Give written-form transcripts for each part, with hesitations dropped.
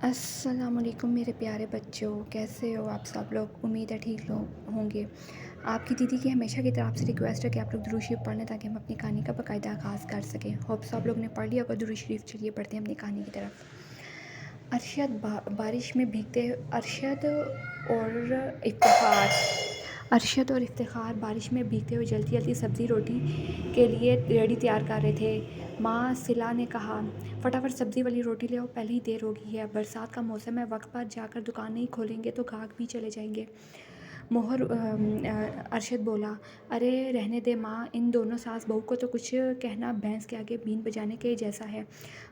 अस्सलामुअलैकुम मेरे प्यारे बच्चों, कैसे हो आप सब लोग। उम्मीद है ठीक लोग होंगे। आपकी दीदी की हमेशा की तरह आपसे रिक्वेस्ट है कि आप लोग दुरूद शरीफ पढ़ लें ताकि हम अपनी कहानी का बाकायदा आगाज़ कर सकें। होप सब लोग ने पढ़ लिया होगा दुरूद शरीफ। चलिए पढ़ते हैं अपनी कहानी की तरफ। बारिश में भीगते और इफ्तिखार अरशद और इफ्तिखार बारिश में भीगते हुए जल्दी जल्दी सब्ज़ी रोटी के लिए रेडी तैयार कर रहे थे। माँ सिला ने कहा, फटाफट सब्ज़ी वाली रोटी ले आओ, पहले ही देर हो गई है। बरसात का मौसम है, वक्त पर जाकर दुकान नहीं खोलेंगे तो ग्राहक भी चले जाएंगे। अरशद बोला, अरे रहने दे माँ, इन दोनों सास बहू को तो कुछ कहना भैंस के आगे बीन बजाने के जैसा है।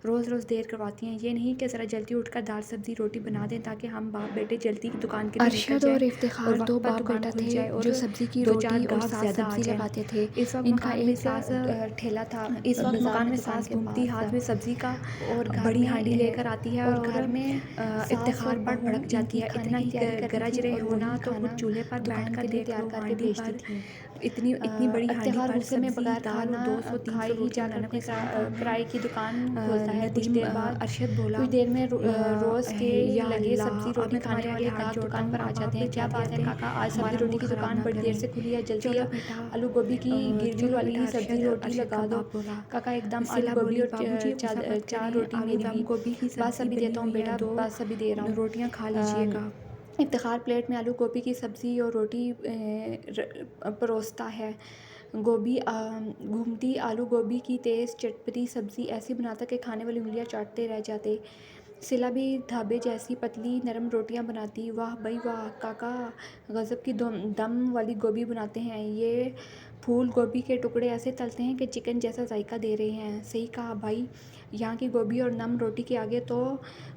रोज़ रोज़ देर करवाती हैं। ये नहीं कि ज़रा जल्दी उठकर दाल सब्ज़ी रोटी बना दें ताकि हम बाप बेटे जल्दी दुकान के लिए निकल अरशद जाएं और इफ्तिखार और दो वक्त पर बाप दुकान बेटा खुल थे जाए और जो सब्ज़ी की दो चार रोटी और ग्राहक साग ज़्यादा आ सब्ज़ी जाएं। लगाते थे। इस वक्त इनका मकान में एक ठेला था। इस वक्त बाज़ार मकान में दुकान सास के घूमती पास हाथ था में सब्ज़ी का और घर बड़ी में हांडी लेकर आती है और और घर में इफ्तिखार पर बहू भड़क जाती इनकी है। खाने इतना की ही तैयारी कर रही गरज थी रहे और हो ना वही तो खाना खुद चूल्हे पर दुकान बैठकर के लिए देख तैयार लो। करके हांडी भेजती पर थी। इतनी इतनी बड़ी हांडी इफ्तिखार पर गुस्से में सब्ज़ी बगैर दाल और खाना 200-300 खाए ही रोटियां जाकर बनाना अपने कोई आसान काम नहीं है। किराए की दुकान खोलता है। कुछ नदीम देर बाद अरशद बोला, कुछ देर में रोज़ के या लगे अल्लाह, सब्ज़ी रोटी अभी खाने तुम्हारे वाले आगे हाथ ग्राहक जोड़ता दुकान हूँ। पर आ अब जाते आप हैं। क्या बात है कहते काका, आज सब्ज़ी हमारा रोटी मूड की ख़राब दुकान ना बड़ी देर करें। से खुली है, जल्दी चलो बेटा, आलू गोभी की गिरवी चलो वाली बेटा। सब्ज़ी रोटी अरशद लगा का दो। बाप बोला। काका एकदम आलू सिला गोभी बोली, और बाबूजी गुस्सा मत चार करें, रोटी आलू मेरी दम भी। गोभी की बस सब्ज़ी अभी बनी देता हूँ हुई है, बेटा, बस अभी दे रहा हूँ। रोटियाँ खा लीजिएगा। इफ्तिखार प्लेट में आलू गोभी की सब्ज़ी और रोटी परोसता है। घूमती आलू गोभी की तेज़ चटपटी सब्ज़ी ऐसी बनाता कि खाने वाली उंगलियां चाटते रह जाते। सिला भी ढाबे जैसी पतली नरम रोटियां बनाती। वाह भाई वाह, काका गज़ब की दम वाली गोभी बनाते हैं। ये फूल गोभी के टुकड़े ऐसे तलते हैं कि चिकन जैसा जायका दे रहे हैं। सही कहा भाई, यहाँ की गोभी और नम रोटी के आगे तो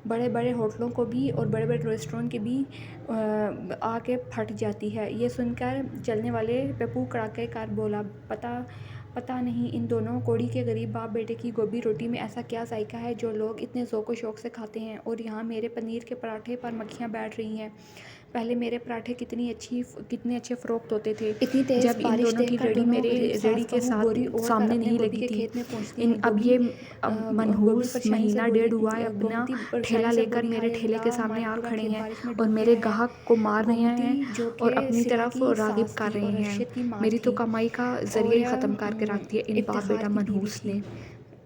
बड़े बड़े होटलों को भी और बड़े बड़े रेस्टोरेंट की भी आके फट जाती है। ये सुनकर चलने वाले पप्पू कड़ाके कार बोला, पता पता नहीं इन दोनों कोड़ी के गरीब बाप बेटे की गोभी रोटी में ऐसा क्या जायका है जो लोग इतने ज़ौक़ शौक़ से खाते हैं। और यहाँ मेरे पनीर के पराठे पर मक्खियाँ बैठ रही हैं। पहले मेरे पराठे कितने अच्छे फ़रोख्त होते थे, इतनी तेज़ जब इन बारिश दोनों की देखकर रेडी दोनों मेरे गरीब रेडी सास के बहू बोरी साथ ओढ़ कर सामने अपने नहीं गोभी लगी के थी। खेत में पहुँचती इन हैं। अब ये मनहूस परेशानी से महीना बोली, डेढ़ हुआ है, अपना गोमती ठेला परेशानी से लेकर बोली, मेरे हाय ठेले के अल्लाह, सामने हमारा आ पूरा खड़े खेत हैं बारिश में और डूब मेरे गया है। ग्राहक को मार रहे गोमती हैं जो और कि अपनी सिला तरफ की रागिब सास कर थी रहे और हैं। अरशद की माँ मेरी तो थी कमाई का और जरिया ही ख़त्म करके रख दिया इन बाप इफ्तिखार बेटा की बीवी मनहूस थी। ने।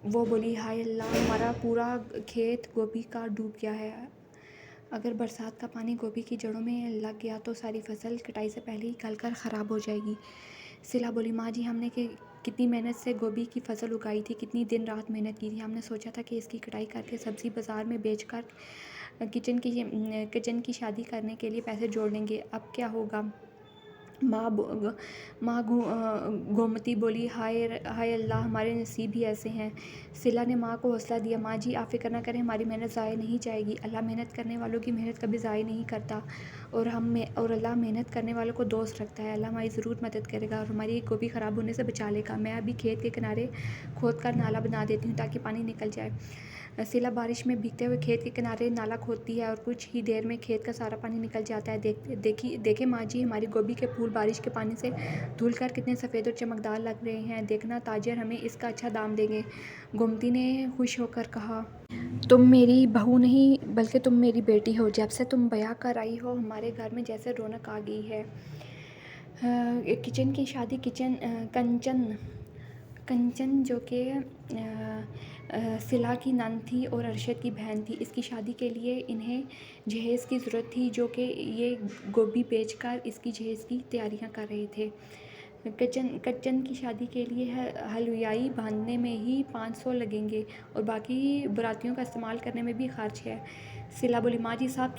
वो बोली, हाय अल्लाह, हमारा पूरा खेत गोभी का डूब गया है। अगर बरसात का पानी गोभी की जड़ों में लग गया तो सारी फसल कटाई से पहले ही गल कर ख़राब हो जाएगी। सिला बोली, माँ जी, हमने कितनी मेहनत से गोभी की फसल उगाई थी, कितनी दिन रात मेहनत की थी। हमने सोचा था कि इसकी कटाई करके सब्ज़ी बाज़ार में बेचकर किचन की शादी करने के लिए पैसे जोड़ लेंगे। अब क्या होगा। गोमती बोली, हाय हाय अल्लाह, हमारे नसीब ही ऐसे हैं। सिला ने माँ को हौसला दिया, माँ जी आप फ़िक्र ना करें, हमारी मेहनत ज़ाया नहीं जाएगी। अल्लाह मेहनत करने वालों की मेहनत कभी ज़ाया नहीं करता और अल्लाह मेहनत करने वालों को दोस्त रखता है। अल्लाह हमारी ज़रूर मदद करेगा और हमारी गोभी ख़राब होने से बचा लेगा। मैं अभी खेत के किनारे खोद कर नाला बना देती हूँ ताकि पानी निकल जाए। सिला बारिश में भीगते हुए खेत के किनारे नाला खोदती है और कुछ ही देर में खेत का सारा पानी निकल जाता है। देखे माँ जी, हमारी गोभी के फूल बारिश के पानी से धुलकर कितने सफ़ेद और चमकदार लग रहे हैं। देखना ताजर हमें इसका अच्छा दाम देंगे। गोमती ने खुश होकर कहा, तुम मेरी बहू नहीं बल्कि तुम मेरी बेटी हो। जब से तुम ब्याह कर आई हो हमारे घर में जैसे रौनक आ गई है। किचन की शादी कंचन जो कि सिला की नंद थी और अरशद की बहन थी, इसकी शादी के लिए इन्हें जहेज़ की ज़रूरत थी जो कि ये गोभी बेचकर इसकी जहेज़ की तैयारियां कर रहे थे। कच्चन की शादी के लिए हलवाई बांधने में ही 500 लगेंगे और बाकी बारातियों का इस्तेमाल करने में भी खर्च है। सिला बोली, माँ जी सब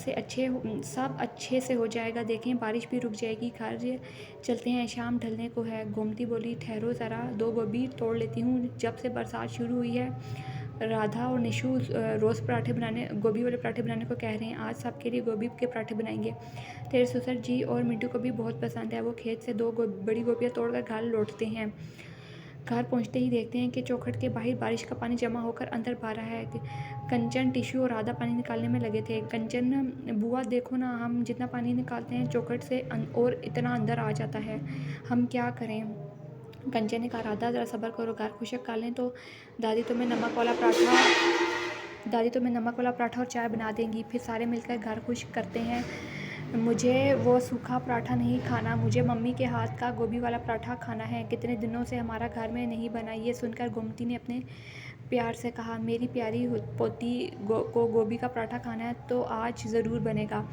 अच्छे से हो जाएगा, देखें बारिश भी रुक जाएगी, घर चलते हैं, शाम ढलने को है। गोमती बोली, ठहरो ज़रा, 2 गोभी तोड़ लेती हूँ। जब से बरसात शुरू हुई है राधा और निशु रोज़ गोभी वाले पराठे बनाने को कह रहे हैं। आज सबके लिए गोभी के पराठे बनाएंगे। तेरे ससुर जी और मिंटू को भी बहुत पसंद है। वो खेत से 2 बड़ी गोभियाँ तोड़कर घर लौटते हैं। घर पहुंचते ही देखते हैं कि चौखट के बाहर बारिश का पानी जमा होकर अंदर भर रहा है। कंचन, टिशू और राधा पानी निकालने में लगे थे। कंचन, बुआ देखो ना, हम जितना पानी निकालते हैं चौखट से और इतना अंदर आ जाता है, हम क्या करें। कंचन ने कहा, राधा ज़रा सब्र करो, घर खुशक कर लें तो दादी तुम्हें नमक वाला पराठा दादी तुम्हें नमक वाला पराठा और चाय बना देंगी, फिर सारे मिलकर घर खुश करते हैं। मुझे वो सूखा पराठा नहीं खाना, मुझे मम्मी के हाथ का गोभी वाला पराठा खाना है। कितने दिनों से हमारा घर में नहीं बना। ये सुनकर गोमती ने अपने प्यार से कहा, मेरी प्यारी पोती को गोभी का पराठा खाना है तो आज ज़रूर बनेगा।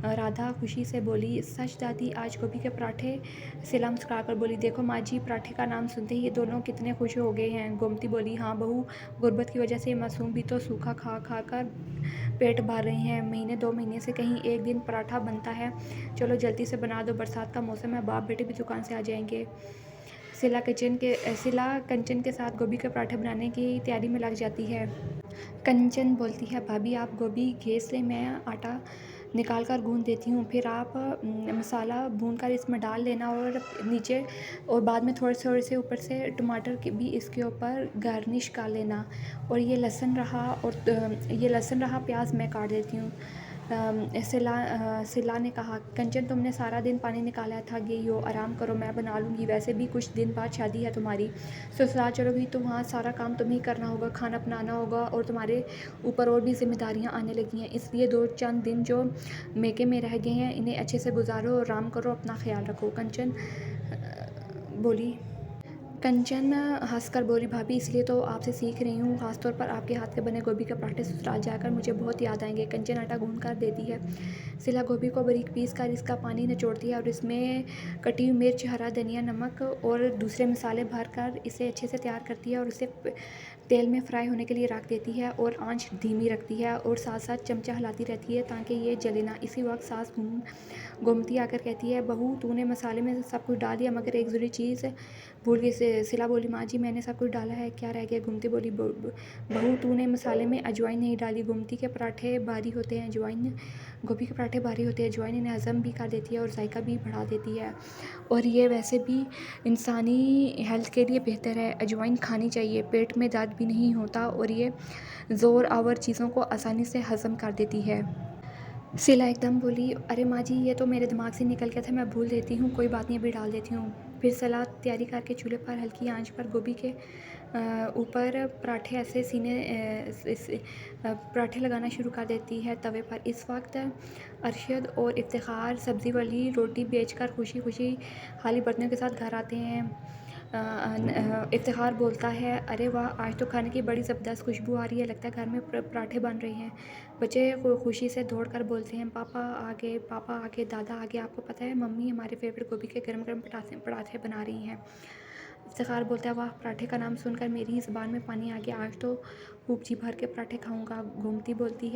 राधा खुशी से बोली, सच दादी, आज गोभी के पराठे। सिला मुस्कुरा कर बोली, देखो माँ जी, पराठे का नाम सुनते ही ये दोनों कितने खुश हो गए हैं। गोमती बोली, हाँ बहू, गुर्बत की वजह से मासूम भी तो सूखा खा खा कर पेट भर रहे हैं। महीने 2 महीने से कहीं एक दिन पराठा बनता है। चलो जल्दी से बना दो, बरसात का मौसम है, बाप बेटे भी दुकान से आ जाएंगे। सिला कंचन के साथ गोभी के पराठे बनाने की तैयारी में लग जाती है। कंचन बोलती है, भाभी आप गोभी घेस लें, मैं आटा निकाल कर गूंद देती हूँ, फिर आप मसाला भून कर इसमें डाल लेना और नीचे और बाद में थोड़े थोड़े से ऊपर से टमाटर के भी इसके ऊपर गार्निश कर लेना। और ये लहसुन रहा प्याज मैं काट देती हूँ। सिला ने कहा, कंचन तुमने सारा दिन पानी निकाला था, गई हो, आराम करो, मैं बना लूँगी। वैसे भी कुछ दिन बाद शादी है तुम्हारी, ससुराल चलोगी तो वहाँ सारा काम तुम्हें ही करना होगा, खाना बनाना होगा और तुम्हारे ऊपर और भी जिम्मेदारियाँ आने लगी हैं। इसलिए 2 चंद दिन जो मेके में रह गए हैं इन्हें अच्छे से गुजारो और आराम करो, अपना ख्याल रखो। बोली कंचन हंसकर बोली, भाभी इसलिए तो आपसे सीख रही हूँ, खासतौर पर आपके हाथ के बने गोभी के पराठे ससुराल जाकर मुझे बहुत याद आएंगे। कंचन आटा गूंद कर देती है। सिला गोभी को बारीक पीस कर इसका पानी निचोड़ती है और इसमें कटी हुई मिर्च, हरा धनिया, नमक और दूसरे मसाले भर कर इसे अच्छे से तैयार करती है और इसे तेल में फ्राई होने के लिए रख देती है और आंच धीमी रखती है और साथ साथ चमचा हिलाती रहती है ताकि ये जले ना। इसी वक्त सास गोमती आकर कहती है, बहू तूने मसाले में सब कुछ डाल दिया मगर एक ज़रूरी चीज़ भूल गई। सिला बोली, माँ जी मैंने सब कुछ डाला है, क्या रह गया? गोमती बोली, बहू तूने मसाले में अजवाइन नहीं डाली। गोमती के पराठे भारी होते हैं, अजवाइन गोभी के पराठे भारी होते हैं, अजवाइन इन्हें हज़म भी कर देती है और जायका भी बढ़ा देती है और ये वैसे भी इंसानी हेल्थ के लिए बेहतर है। अजवाइन खानी चाहिए, पेट में दर्द भी नहीं होता और ये ज़ोर आवर चीज़ों को आसानी से हज़म कर देती है। सिला एकदम बोली, अरे माँ जी ये तो मेरे दिमाग से निकल गया था, मैं भूल देती हूँ, कोई बात नहीं अभी डाल देती हूँ। फिर सलाद तैयारी करके चूल्हे पर हल्की आंच पर गोभी के ऊपर पराठे ऐसे पराठे लगाना शुरू कर देती है तवे पर। इस वक्त अरशद और इफ्तिखार सब्ज़ी वाली रोटी बेचकर खुशी खुशी खाली बर्तनों के साथ घर आते हैं। इफ्तिखार बोलता है, अरे वाह, आज तो खाने की बड़ी ज़बरदस्त खुशबू आ रही है, लगता है घर में पराठे बन रहे हैं। बच्चे खुशी से दौड़ कर बोलते हैं, पापा आगे, दादा आगे, आपको पता है मम्मी हमारे फेवरेट गोभी के गर्म गर्म पराठे बना रही हैं। इफ्तिखार बोलता है, वाह, पराठे का नाम सुनकर मेरी ही ज़ुबान में पानी आ गया, आज तो खूब जी भर के पराठे खाऊंगा। गोमती बोलती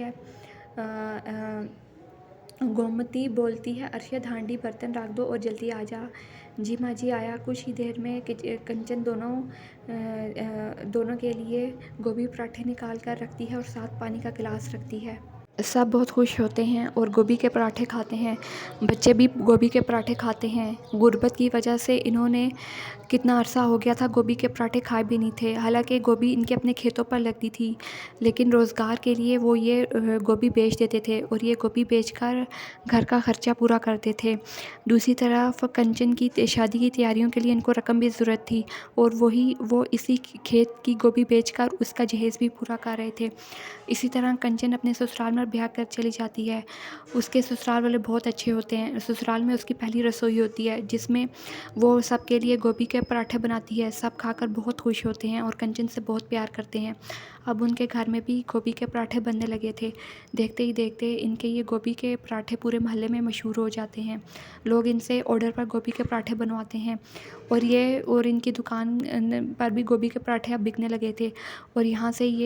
है, अरशद हांडी बर्तन रख दो और जल्दी आ जा। जी माँ जी आया। कुछ ही देर में कंचन दोनों के लिए गोभी पराठे निकाल कर रखती है और साथ पानी का गिलास रखती है। सब बहुत खुश होते हैं और गोभी के पराठे खाते हैं। बच्चे भी गोभी के पराठे खाते हैं। गुर्बत की वजह से इन्होंने कितना अरसा हो गया था गोभी के पराठे खाए भी नहीं थे। हालांकि गोभी इनके अपने खेतों पर लगती थी, लेकिन रोज़गार के लिए वो ये गोभी बेच देते थे और ये गोभी बेचकर घर का खर्चा पूरा करते थे। दूसरी तरफ कंचन की शादी की तैयारियों के लिए इनको रकम भी ज़रूरत थी और वो इसी खेत की गोभी बेचकर उसका जहेज़ भी पूरा कर रहे थे। इसी तरह कंचन अपने ससुराल में ब्याह कर चली जाती है। उसके ससुराल वाले बहुत अच्छे होते हैं। ससुराल में उसकी पहली रसोई होती है जिसमें वो सबके लिए गोभी के पराठे बनाती है। सब खाकर बहुत खुश होते हैं और कंचन से बहुत प्यार करते हैं। अब उनके घर में भी गोभी के पराठे बनने लगे थे। देखते ही देखते इनके ये गोभी के पराठे पूरे मोहल्ले में मशहूर हो जाते हैं। लोग इनसे ऑर्डर पर गोभी के पराठे बनवाते हैं और इनकी दुकान पर भी गोभी के पराठे अब बिकने लगे थे और यहाँ से ये